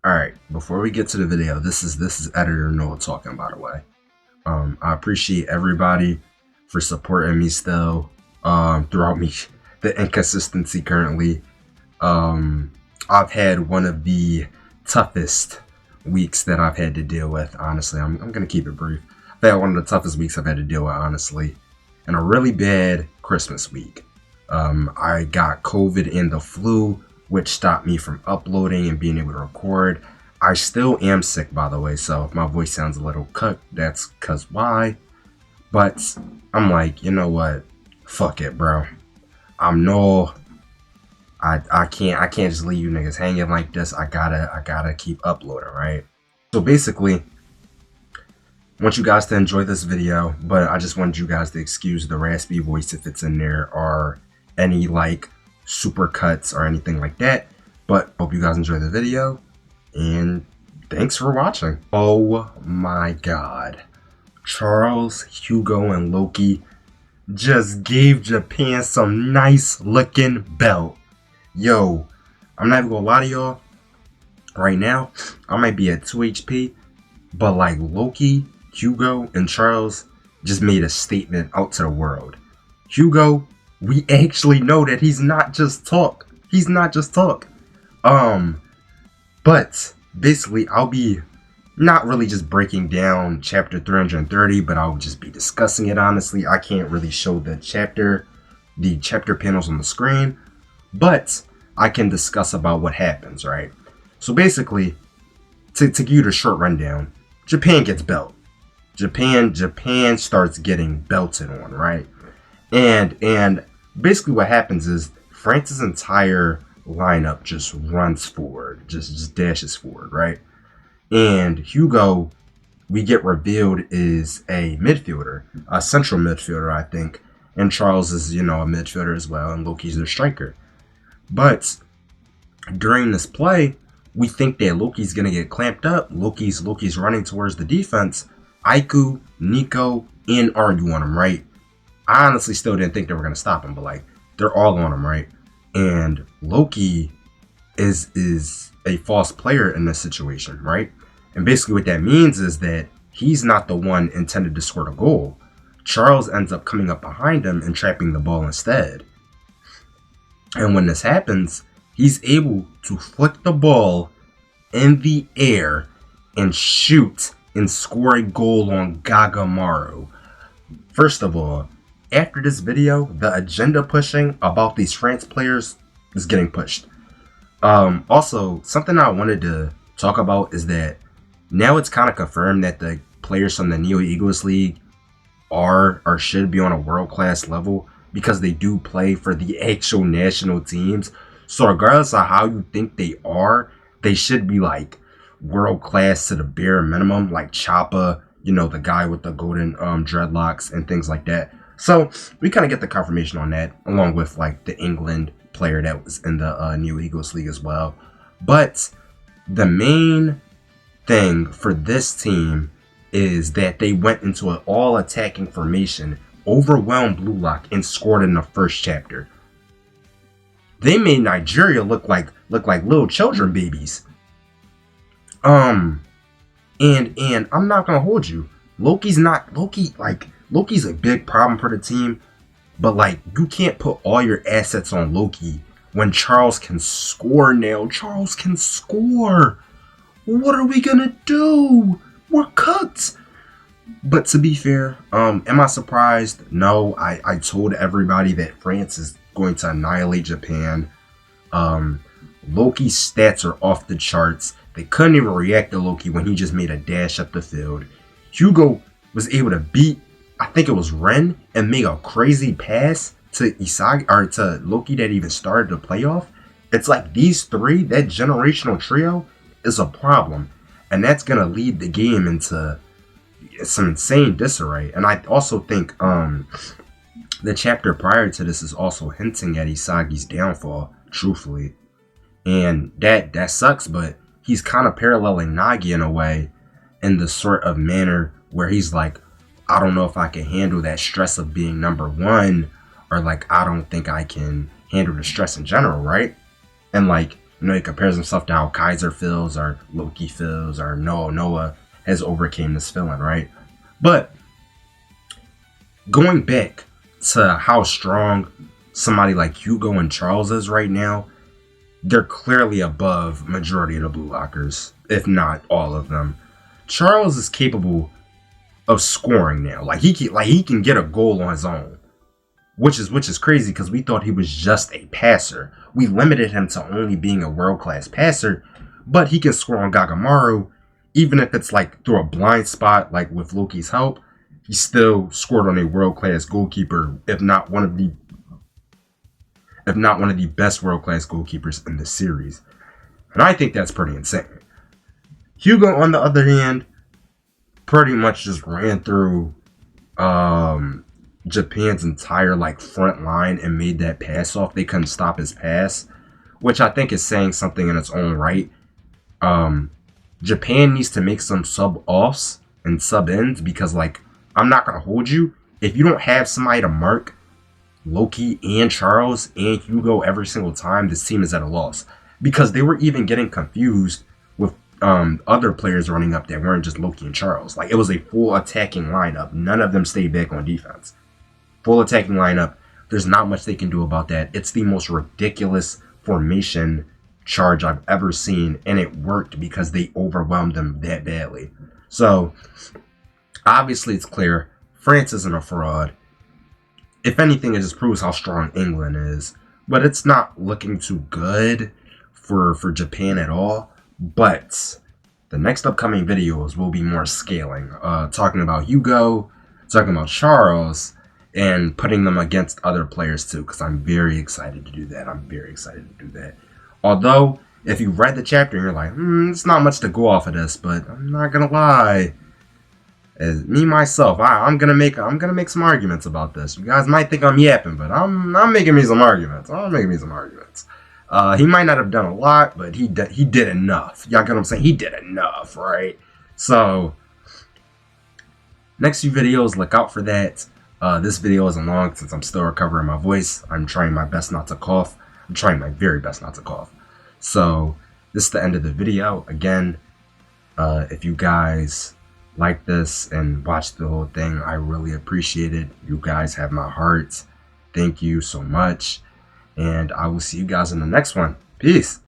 Alright, before we get to the video, this is Editor Noah talking, by the way. I appreciate everybody for supporting me still throughout the inconsistency currently. I've had one of the toughest weeks that I've had to deal with, honestly. I'm going to keep it brief. I've had one of the toughest weeks I've had to deal with, honestly. And a really bad Christmas week. I got COVID and the flu, which stopped me from uploading and being able to record. I still am sick, by the way, so if my voice sounds a little cut, that's cause why. But I'm like, you know what? Fuck it, bro. I can't just leave you niggas hanging like this. I gotta keep uploading, right? So basically, I want you guys to enjoy this video, but I just wanted you guys to excuse the raspy voice if it's in there or any like super cuts or anything like that. But hope you guys enjoy the video and thanks for watching. Oh my god. Charles, Hugo, and Loki just gave Japan some nice looking belt. Yo, I'm not even gonna lie to y'all. Right now, I might be at 2 HP, but like Loki, Hugo, and Charles just made a statement out to the world. Hugo, we actually know that he's not just talk. He's not just talk. But basically, I'll be not really just breaking down chapter 330, but I'll just be discussing it honestly. I can't really show the chapter panels on the screen, but I can discuss about what happens, right? So basically, to give you the short rundown, Japan gets belt. Japan starts getting belted on, right? And basically what happens is France's entire lineup just runs forward, just dashes forward, right? And Hugo, we get revealed, is a midfielder, a central midfielder, I think. And Charles is, a midfielder as well, and Loki's their striker. But during this play, we think that Loki's gonna get clamped up. Loki's running towards the defense. Aiku, Nico, and Aryu on him, right? I honestly still didn't think they were gonna stop him, but like they're all on him, right? And Loki is a false player in this situation, right? And basically what that means is that he's not the one intended to score the goal. Charles ends up coming up behind him and trapping the ball instead. And when this happens, he's able to flick the ball in the air and shoot and score a goal on Gagamaru. First of all, after this video, the agenda pushing about these France players is getting pushed. Also, something I wanted to talk about is that now it's kind of confirmed that the players from the Neo Eagles League are or should be on a world-class level because they do play for the actual national teams. So regardless of how you think they are, they should be like world-class to the bare minimum, like Choppa, the guy with the golden dreadlocks and things like that. So we kind of get the confirmation on that, along with like the England player that was in the New Eagles League as well. But the main thing for this team is that they went into an all-attacking formation, overwhelmed Blue Lock, and scored in the first chapter. They made Nigeria look like little children babies. And I'm not gonna hold you. Loki's a big problem for the team, but like you can't put all your assets on Loki when Charles can score now. Charles can score. What are we gonna do? We're cooked. But to be fair, am I surprised? No, I told everybody that France is going to annihilate Japan. Loki's stats are off the charts. They couldn't even react to Loki when he just made a dash up the field. Hugo was able to beat, I think it was Ren, and make a crazy pass to Isagi or to Loki that even started the playoff. It's like these three, that generational trio, is a problem, and that's gonna lead the game into some insane disarray. And I also think the chapter prior to this is also hinting at Isagi's downfall, truthfully, and that sucks. But he's kind of paralleling Nagi in a way, in the sort of manner where he's like, I don't know if I can handle that stress of being number one, or like I don't think I can handle the stress in general, right? And like You know, he compares himself to how Kaiser feels, or Loki feels, or Noah has overcame this feeling, right? But going back to how strong somebody like Hugo and Charles is right now, they're clearly above majority of the Blue Lockers, if not all of them. Charles is capable of scoring now. Like he can get a goal on his own, which is crazy because we thought he was just a passer. We limited him to only being a world-class passer, but he can score on Gagamaru, even if it's like through a blind spot, like with Loki's help. He still scored on a world-class goalkeeper, if not one of the best world-class goalkeepers in the series. And I think that's pretty insane. Hugo, on the other hand, pretty much just ran through Japan's entire like front line and made that pass off. They couldn't stop his pass, which I think is saying something in its own right. Japan needs to make some sub-offs and sub-ins because, like, I'm not going to hold you. If you don't have somebody to mark Loki and Charles and Hugo every single time, this team is at a loss. Because they were even getting confused with other players running up that weren't just Loki and Charles. Like, it was a full attacking lineup. None of them stayed back on defense. Full attacking lineup. There's not much they can do about that. It's the most ridiculous formation charge I've ever seen, and it worked because they overwhelmed them that badly. So, obviously it's clear France isn't a fraud. If anything, it just proves how strong England is. But it's not looking too good for Japan at all. But the next upcoming videos will be more scaling. Talking about Hugo, talking about Charles, and putting them against other players too. Because I'm very excited to do that. Although, if you read the chapter and you're like, it's not much to go off of this. But I'm not going to lie. As me myself, I'm gonna make some arguments about this. You guys might think I'm yapping, but I'm making me some arguments. He might not have done a lot, but he did enough. Y'all get what I'm saying? He did enough, right? So next few videos, look out for that. This video isn't long since I'm still recovering my voice. I'm trying my best not to cough. I'm trying my very best not to cough. So this is the end of the video. Again, if you guys like this and watch the whole thing, I really appreciate it. You guys have my heart. Thank you so much, and I will see you guys in the next one. Peace.